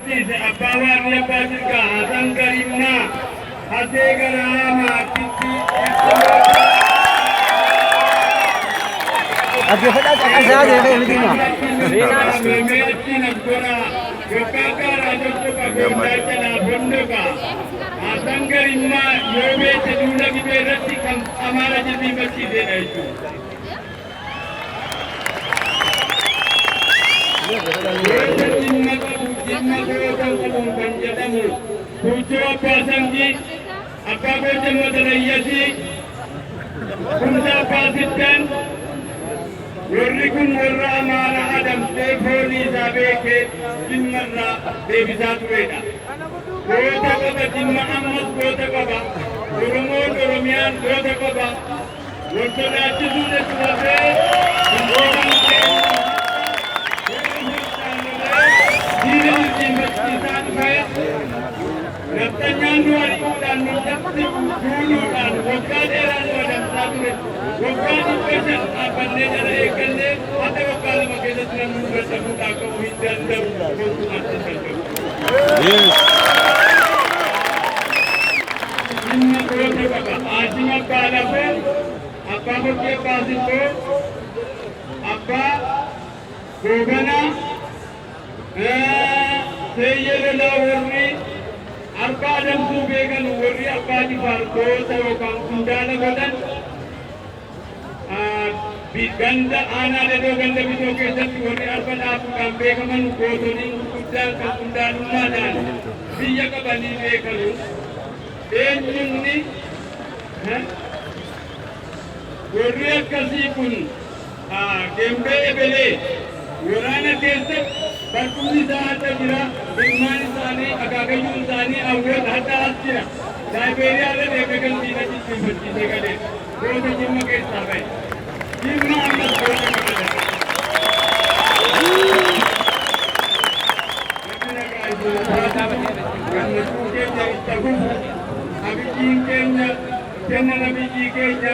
Abbawaan abbaa jirgaa Hasan Garimmaa Hasee Garaamaa Ati fedha caqasaa deemee miti ma. Hasan Garimmaa yoo beekte duula gibee irratti kan amaara jilbiinfachiisedha jechuudha. Jimma goota qabuun kan jedhamu Kuchoo Abbaa Sangii, Abbaa Goota Matalayyasii, Kumsa Abbaa Sittan, warri kun warra amaara adamsee foonii isaa beekee Jimma irraa deebisaa turedha. Goota qaba Jimma ammas goota qaba. Oromoon Oromiyaan goota qaba. Wal sodaachisuu dadhabee Naftanyaan du'aadhaan nutti fuuluudhaan waggaa dheeraan wadamsaa ture. Waggaa dhibbashan dhaabbannee jala eeggallee hatta waggaa lama keessatti namni dadhabuudhaan ka'uu hin danda'u. Jimma goota qaba. Haashima Abbaa Lafoo, Abbaa Hoggee Abbaa Simboo, Abbaa Goobanaa, Seeyyee warri Abbaa Adamsuu beekan warri Abbaa Jifaar goota yookaan kundaala godhan ganda aanaa Dadoo ganda Bitoo keessatti warri arba dhaabuudhaan beekaman gootoliin gurguddaan kan kundaalummaadhaan biyya qabanii beekanu eenyumni warri akkasii kun Gembee Ebelee waraana keessatti barkumni isaa adda jira, ilmaan isaanii, akaakayyuun isaanii awwal adda as jira. Laayibeeriyaa irra deemee kan diina jilbiinfachiisee galee goota Jimma keessaa bahe. Jimma ammas goota qabata. Gammachuu keenya itti hafuuf abiddiin keenya kenna nabiyyii keenya